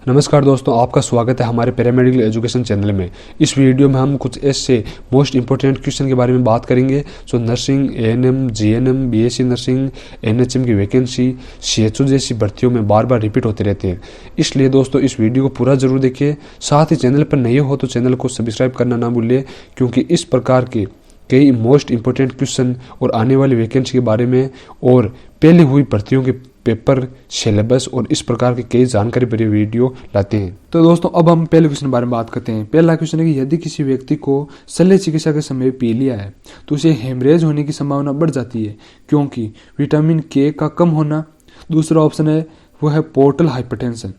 नमस्कार दोस्तों, आपका स्वागत है हमारे पैरामेडिकल एजुकेशन चैनल में। इस वीडियो में हम कुछ ऐसे मोस्ट इंपॉर्टेंट क्वेश्चन के बारे में बात करेंगे जो nursing, ANM, GNM, BSc nursing, NHM की वैकेंसी, सीएचओ जैसी भर्तियों में बार बार रिपीट होते रहते हैं। इसलिए दोस्तों इस वीडियो को पूरा जरूर देखिए। साथ ही चैनल पर नए हो तो चैनल को सब्सक्राइब करना ना भूलिए, क्योंकि इस प्रकार के कई मोस्ट इंपॉर्टेंट क्वेश्चन और आने वाली वैकेंसी के बारे में और पहले हुई भर्तियों के पेपर, सिलेबस और इस प्रकार की कई जानकारी भरी वीडियो लाते हैं। तो दोस्तों अब हम पहले क्वेश्चन के बारे में बात करते हैं। पहला क्वेश्चन है कि यदि किसी व्यक्ति को शल्य चिकित्सा के समय पी लिया है तो उसे हेमरेज होने की संभावना बढ़ जाती है, क्योंकि विटामिन के का कम होना। दूसरा ऑप्शन है वो है पोर्टल हाइपरटेंशन।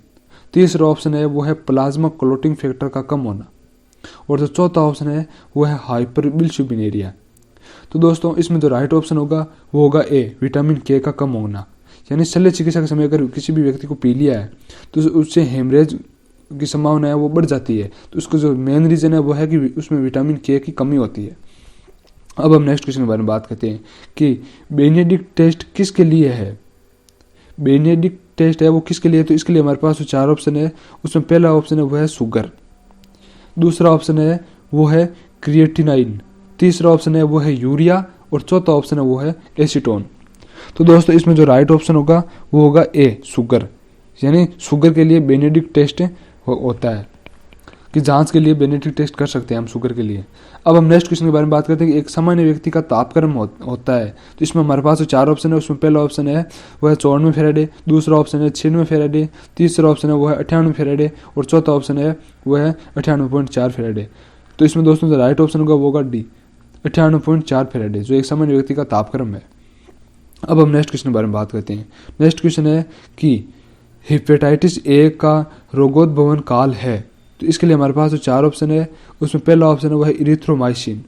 तीसरा ऑप्शन है वो है प्लाज्मा क्लोटिंग फैक्टर का कम होना। और जो चौथा ऑप्शन है वो है हाइपरबिलिरुबिनेरिया। तो दोस्तों इसमें जो राइट ऑप्शन होगा वो होगा ए, विटामिन के का कम होना। यानी शल्य चिकित्सा के समय अगर किसी भी व्यक्ति को पी लिया है तो उससे हेमरेज की संभावना है वो बढ़ जाती है। तो उसका जो मेन रीजन है वो है कि उसमें विटामिन के की कमी होती है। अब हम नेक्स्ट क्वेश्चन के बारे में बात करते हैं कि बेनेडिक्ट टेस्ट किसके लिए है। बेनेडिक्ट टेस्ट है वो किसके लिए है, तो इसके लिए हमारे पास 4 ऑप्शन है। उसमें पहला ऑप्शन है वो है शुगर, दूसरा ऑप्शन है वो है क्रिएटिनाइन, तीसरा ऑप्शन है वो है यूरिया और चौथा ऑप्शन है वो है एसीटोन। तो दोस्तों इसमें जो राइट ऑप्शन होगा वो होगा ए, शुगर। यानी शुगर के लिए बेनेडिक्ट टेस्ट होता है कि जांच के लिए बेनेडिक्ट टेस्ट कर सकते हैं हम शुगर के लिए। अब हम नेक्स्ट क्वेश्चन के बारे में बात करते हैं कि एक सामान्य व्यक्ति का तापक्रम होता है। तो इसमें हमारे पास 4 ऑप्शन है। उसमें पहला ऑप्शन है वो है 94 फेरेडे, दूसरा ऑप्शन है 96 फेरेडे, तीसरा ऑप्शन है वो है 98 फेरेडे और चौथा ऑप्शन है वो है 98.4 फेरेडे। तो इसमें दोस्तों जो राइट ऑप्शन होगा वो होगा डी, 98.4 फेरेडे, जो एक सामान्य व्यक्ति का तापक्रम है। अब हम नेक्स्ट क्वेश्चन के बारे में बात करते हैं। नेक्स्ट क्वेश्चन है कि हेपेटाइटिस ए का रोगोद्भवन काल है। तो इसके लिए हमारे पास 4 ऑप्शन है। उसमें पहला ऑप्शन है वो है इरिथ्रोमाइसिन,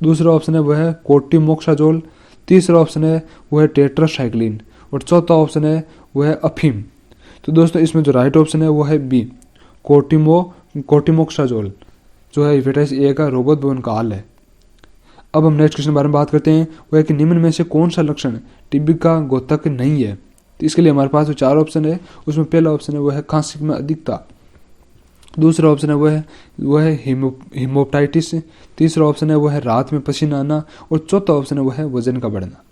दूसरा ऑप्शन है वो है कोर्टिमोक्साजोल, तीसरा ऑप्शन है वो है टेट्रासाइक्लिन और चौथा ऑप्शन है वो है अफीम। तो दोस्तों इसमें जो राइट ऑप्शन है वो है बी, कोर्टिमोक्साजोल, जो है हेपेटाइटिस ए का रोगोद्भवन काल है। अब हम नेक्स्ट क्वेश्चन के बारे में बात करते हैं। वो है कि निम्न में से कौन सा लक्षण टीबी का घातक नहीं है। तो इसके लिए हमारे पास 4 ऑप्शन है। उसमें पहला ऑप्शन है वो है खांसी में अधिकता, दूसरा ऑप्शन है वो है हीमोप्टाइटिस, तीसरा ऑप्शन है वो है रात में पसीना आना और चौथा ऑप्शन है वो है वजन का बढ़ना।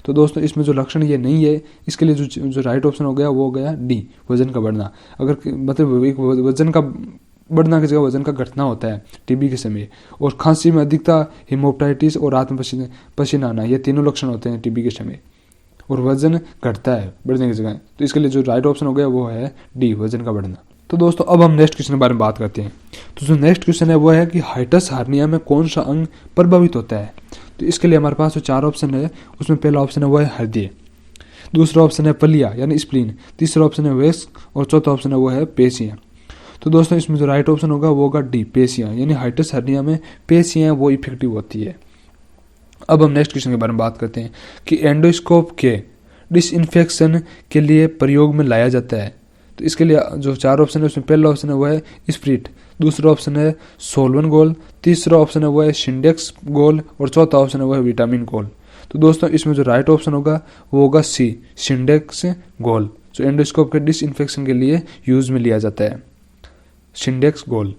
तो दोस्तों इसमें जो लक्षण ये नहीं है, इसके लिए जो राइट ऑप्शन हो गया वो हो गया डी, वजन का बढ़ना। अगर मतलब एक वजन का बढ़ना की जगह वजन का घटना होता है टीबी के समय, और खांसी में अधिकता, हीमोप्टाइटिस और रात में पसीना आना, ये तीनों लक्षण होते हैं टीबी के समय, और वजन घटता है बढ़ने की जगह। तो इसके लिए जो राइट ऑप्शन हो गया वो है डी, वजन का बढ़ना। तो दोस्तों अब हम नेक्स्ट क्वेश्चन के बारे में बात करते हैं। तो जो नेक्स्ट क्वेश्चन है वो है कि हाइटस हार्निया में कौन सा अंग प्रभावित होता है। तो इसके लिए हमारे पास 4 ऑप्शन है। उसमें पहला ऑप्शन है वो है हृदय, दूसरा ऑप्शन है पलिया यानी स्प्लीन, तीसरा ऑप्शन है वेस्क और चौथा ऑप्शन है वो है पेशियां। तो दोस्तों इसमें जो राइट ऑप्शन होगा वो होगा डी, पेशियां। यानी हाइटस हर्निया में पेशियां वो इफेक्टिव होती है। अब हम नेक्स्ट क्वेश्चन के बारे में बात करते हैं कि एंडोस्कोप के डिसइंफेक्शन के लिए प्रयोग में लाया जाता है। तो इसके लिए जो 4 ऑप्शन है उसमें पहला ऑप्शन है वो है स्प्रिट, दूसरा ऑप्शन है सोलवन गोल, तीसरा ऑप्शन है वो है सिंडेक्स गोल और चौथा ऑप्शन है वो है विटामिन गोल। तो दोस्तों इसमें जो राइट ऑप्शन होगा वो होगा सी, सिंडेक्स गोल, जो एंडोस्कोप के डिसइंफेक्शन के लिए यूज में लिया जाता है, सिंडेक्स गोल।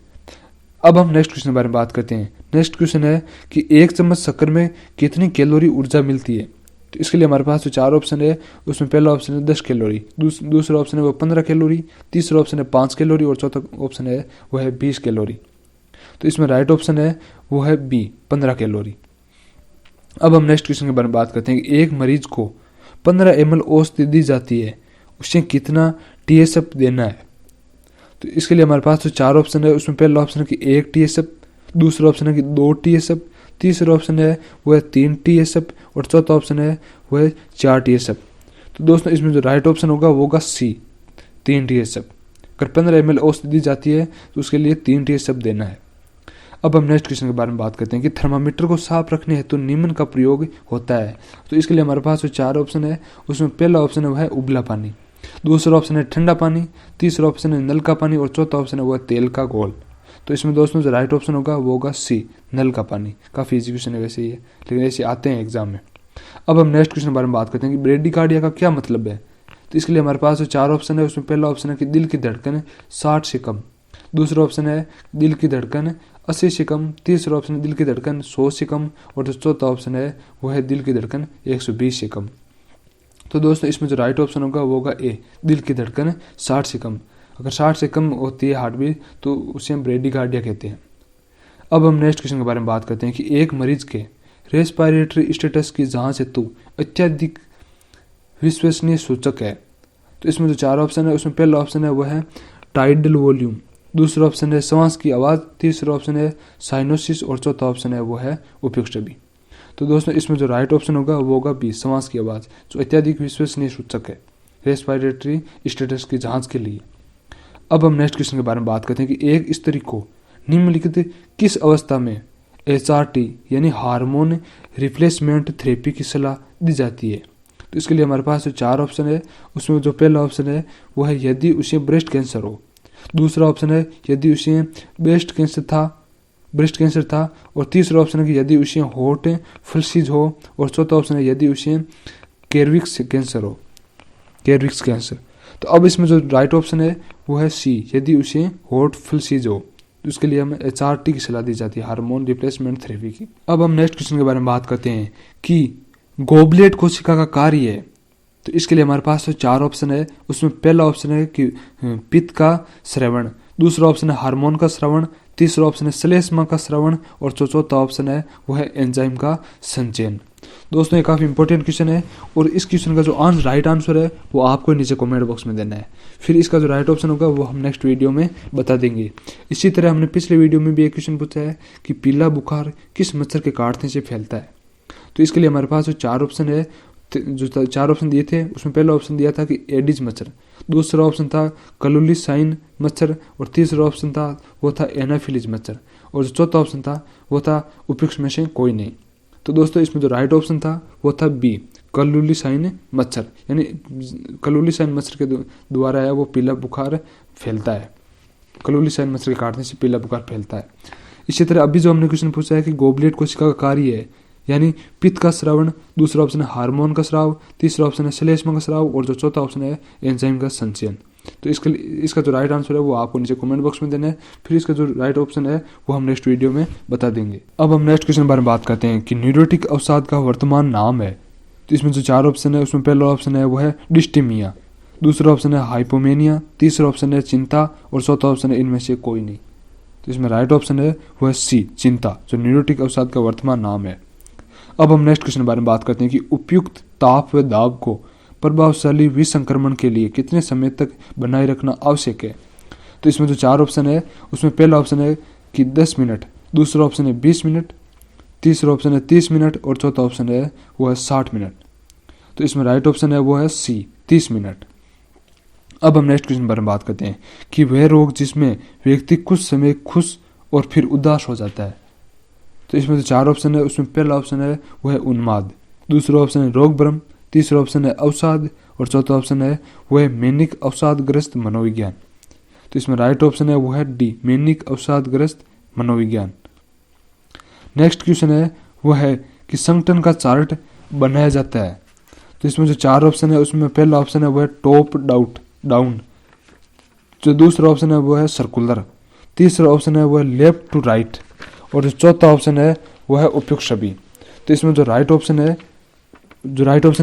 अब हम नेक्स्ट क्वेश्चन के बारे में बात करते हैं। नेक्स्ट क्वेश्चन है कि 1 चम्मच शक्कर में कितनी कैलोरी ऊर्जा मिलती है। तो इसके लिए हमारे पास 4 ऑप्शन है। उसमें पहला ऑप्शन है 10 कैलोरी, दूसरा ऑप्शन है वो 15 कैलोरी, तीसरा ऑप्शन है 5 कैलोरी और चौथा ऑप्शन है वो है 20 कैलोरी। तो इसमें राइट ऑप्शन है वो है बी, 15 कैलोरी। अब हम नेक्स्ट क्वेश्चन के बारे में बात करते हैं कि एक मरीज को 15 ml औषधि दी जाती है, उसे कितना TSF देना है। तो इसके लिए हमारे पास 4 ऑप्शन है। उसमें पहला ऑप्शन है कि 1 TSF, दूसरा ऑप्शन है कि 2 TSF, तीसरा ऑप्शन है वो है 3 TSF और चौथा ऑप्शन है वो है 4 TSF। तो दोस्तों इसमें जो राइट ऑप्शन होगा वो होगा सी, 3 TSF। अगर 15 ml औषधि दी जाती है तो उसके लिए 3 TSF देना है। अब हम नेक्स्ट क्वेश्चन के बारे में बात करते हैं कि थर्मामीटर को साफ रखने हेतु निम्न का प्रयोग होता है। तो इसके लिए हमारे पास 4 ऑप्शन है। उसमें पहला ऑप्शन है वो है उबला पानी, दूसरा ऑप्शन है ठंडा पानी, तीसरा ऑप्शन है नल का पानी और चौथा ऑप्शन है वो है तेल का घोल। तो इसमें दोस्तों जो राइट ऑप्शन होगा वो होगा सी, नल का पानी। काफ़ी इजी क्वेश्चन है वैसे ही है, लेकिन ऐसे आते हैं एग्जाम में। अब हम नेक्स्ट क्वेश्चन के बारे में बात करते हैं कि ब्रेडिकार्डिया का क्या मतलब है। तो इसके लिए हमारे पास जो 4 ऑप्शन है उसमें पहला ऑप्शन है कि दिल की धड़कन 60 से कम, दूसरा ऑप्शन है दिल की धड़कन 80 से कम, तीसरा ऑप्शन है दिल की धड़कन 100 से कम और जो चौथा ऑप्शन है वो है दिल की धड़कन 120 से कम। तो दोस्तों इसमें जो राइट ऑप्शन होगा वो होगा ए, दिल की धड़कन 60 से कम। अगर 60 से कम होती है हार्ट बीट तो उसे हम ब्रेडिकार्डिया कहते हैं। अब हम नेक्स्ट क्वेश्चन के बारे में बात करते हैं कि एक मरीज के रेस्पिरेटरी स्टेटस की जांच हेतु अत्यधिक विश्वसनीय सूचक है। तो इसमें जो 4 ऑप्शन है उसमें पहला ऑप्शन है वह है टाइडल वॉल्यूम, दूसरा ऑप्शन है श्वास की आवाज़, तीसरा ऑप्शन है साइनोसिस और चौथा ऑप्शन है वो है उपयुक्त छवि। तो दोस्तों इसमें जो राइट ऑप्शन होगा वो होगा बी, श्वास की आवाज़, जो अत्यधिक विश्वसनीय सूचक है रेस्पिरेटरी स्टेटस की जांच के लिए। अब हम नेक्स्ट क्वेश्चन के बारे में बात करते हैं कि एक स्त्री को निम्नलिखित किस अवस्था में HRT यानी हार्मोन रिप्लेसमेंट थेरेपी की सलाह दी जाती है। तो इसके लिए हमारे पास जो 4 ऑप्शन है उसमें जो पहला ऑप्शन है वो है यदि उसे ब्रेस्ट कैंसर हो, दूसरा ऑप्शन है यदि उसे ब्रेस्ट कैंसर था और तीसरा ऑप्शन है कि यदि उसे हॉट फ्लसीज हो और चौथा ऑप्शन है यदि उसे केर्विक्स कैंसर। तो अब इसमें जो राइट ऑप्शन है वो है सी, यदि उसे हॉट फ्लसीज हो। तो इसके लिए हमें HRT की सलाह दी जाती है, हार्मोन रिप्लेसमेंट थेरेपी की। अब हम नेक्स्ट क्वेश्चन के बारे में बात करते हैं कि गोबलेट कोशिका का कार्य है। तो इसके लिए हमारे पास तो 4 ऑप्शन है उसमें पहला ऑप्शन है कि पित्त का श्रवण, दूसरा ऑप्शन है हार्मोन का श्रवण, तीसरा ऑप्शन है श्लेष्मा का श्रवण और चौथा ऑप्शन है वो है एंजाइम का संचयन। दोस्तों ये काफ़ी इंपॉर्टेंट क्वेश्चन है और इस क्वेश्चन का जो राइट आंसर है वो आपको नीचे कमेंट बॉक्स में देना है, फिर इसका जो राइट ऑप्शन होगा वो हम नेक्स्ट वीडियो में बता देंगे। इसी तरह हमने पिछले वीडियो में भी एक क्वेश्चन पूछा है कि पीला बुखार किस मच्छर के काटने से फैलता है। तो इसके लिए हमारे पास जो 4 ऑप्शन है, जो 4 ऑप्शन दिए थे उसमें पहला ऑप्शन दिया था कि एडिज मच्छर, दूसरा ऑप्शन था कलुली साइन मच्छर और तीसरा ऑप्शन था वो था एनाफिलीज मच्छर और जो चौथा ऑप्शन था वो था उपयुक्त में से कोई नहीं। तो दोस्तों इसमें जो राइट ऑप्शन था वो था बी, कलुली साइन मच्छर, यानी कलुली साइन मच्छर के द्वारा है वो पीला बुखार फैलता है, कलुली साइन मच्छर के काटने से पीला बुखार फैलता है। इसी तरह अभी जो हमने क्वेश्चन पूछा है कि गोबलेट कोशिका का कार्य है यानी पित्त का श्रवण, दूसरा ऑप्शन है हार्मोन का स्राव, तीसरा ऑप्शन है श्लेष्मा का स्राव और जो चौथा ऑप्शन है एंजाइम का संचयन। तो इसका जो राइट आंसर है वो आपको नीचे कमेंट बॉक्स में देना है, फिर इसका जो राइट ऑप्शन है वो हम नेक्स्ट वीडियो में बता देंगे। अब हम नेक्स्ट क्वेश्चन के बारे में बात करते हैं कि न्यूरोटिक अवसाद का वर्तमान नाम है। तो इसमें जो 4 ऑप्शन है उसमें पहला ऑप्शन है वो है डिस्टीमिया, दूसरा ऑप्शन है हाइपोमेनिया, तीसरा ऑप्शन है चिंता और चौथा ऑप्शन है इनमें से कोई नहीं। तो इसमें राइट ऑप्शन है वो है सी, चिंता, जो न्यूरोटिक अवसाद का वर्तमान नाम है। अब हम नेक्स्ट क्वेश्चन के बारे में बात करते हैं कि उपयुक्त ताप व दाब को प्रभावशाली विसंक्रमण के लिए कितने समय तक बनाए रखना आवश्यक है। तो इसमें जो 4 ऑप्शन है उसमें पहला ऑप्शन है कि 10 मिनट, दूसरा ऑप्शन है 20 मिनट, तीसरा ऑप्शन है 30 मिनट और चौथा ऑप्शन है वो है 60 मिनट। तो इसमें राइट ऑप्शन है वो है सी, 30 मिनट। अब हम नेक्स्ट क्वेश्चन के बारे में बात करते हैं कि वह रोग जिसमें व्यक्ति कुछ समय खुश और फिर उदास हो जाता है। तो इसमें जो 4 ऑप्शन है उसमें पहला ऑप्शन है वो है उन्माद, दूसरा ऑप्शन है रोग भ्रम, तीसरा ऑप्शन है अवसाद और चौथा ऑप्शन है वो है मैनिक अवसादग्रस्त मनोविज्ञान। तो इसमें राइट ऑप्शन है वो है डी, मैनिक अवसादग्रस्त मनोविज्ञान। नेक्स्ट क्वेश्चन है वो है कि संगठन का चार्ट बनाया जाता है। तो इसमें जो 4 ऑप्शन है उसमें पहला ऑप्शन है वो है टॉप डाउन, जो दूसरा ऑप्शन है वो है सर्कुलर, तीसरा ऑप्शन है वो है लेफ्ट टू राइट और जो चौथा ऑप्शन है वो है उपयुक्त छवि। तो इसमें जो राइट ऑप्शन है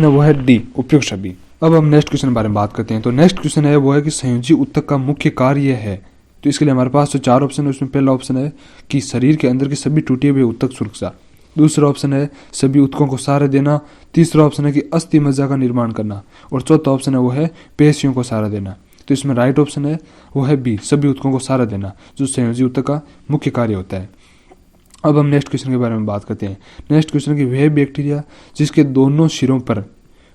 वो है डी, उपयुक्त छवि। अब हम नेक्स्ट क्वेश्चन के बारे में बात करते हैं। तो नेक्स्ट क्वेश्चन है वो है कि संयोजी ऊतक का मुख्य कार्य है। तो इसके लिए हमारे पास जो 4 ऑप्शन है उसमें पहला ऑप्शन है कि शरीर के अंदर की सभी टूटे हुए ऊतक सुरक्षा, दूसरा ऑप्शन है सभी ऊतकों को सहारा देना, तीसरा ऑप्शन है कि अस्थि मज्जा का निर्माण करना और चौथा ऑप्शन है वो है पेशियों को सहारा देना। तो इसमें राइट ऑप्शन है वो है बी, सभी ऊतकों को सहारा देना, जो संयोजी ऊतक का मुख्य कार्य होता है। अब हम नेक्स्ट क्वेश्चन के बारे में बात करते हैं। नेक्स्ट क्वेश्चन की वह बैक्टीरिया जिसके दोनों सिरों पर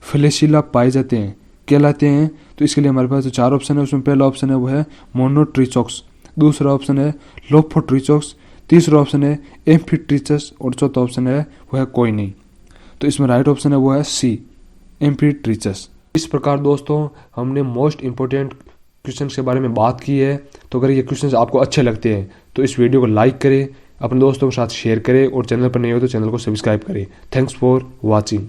फ्लैशिला पाए जाते हैं कहलाते हैं। तो इसके लिए हमारे पास जो 4 ऑप्शन है उसमें पहला ऑप्शन है वो है मोनोट्रिचॉक्स, दूसरा ऑप्शन है लोफोट्रिचॉक्स, तीसरा ऑप्शन है एम्फीट्रिचस और चौथा ऑप्शन है वो है कोई नहीं। तो इसमें राइट ऑप्शन है वो है सी, एम्फीट्रिचस। इस प्रकार दोस्तों हमने मोस्ट इंपॉर्टेंट क्वेश्चन के बारे में बात की है। तो अगर ये क्वेश्चन आपको अच्छे लगते हैं तो इस वीडियो को लाइक करें, अपने दोस्तों के साथ शेयर करें और चैनल पर नए हो तो चैनल को सब्सक्राइब करें। Thanks for watching.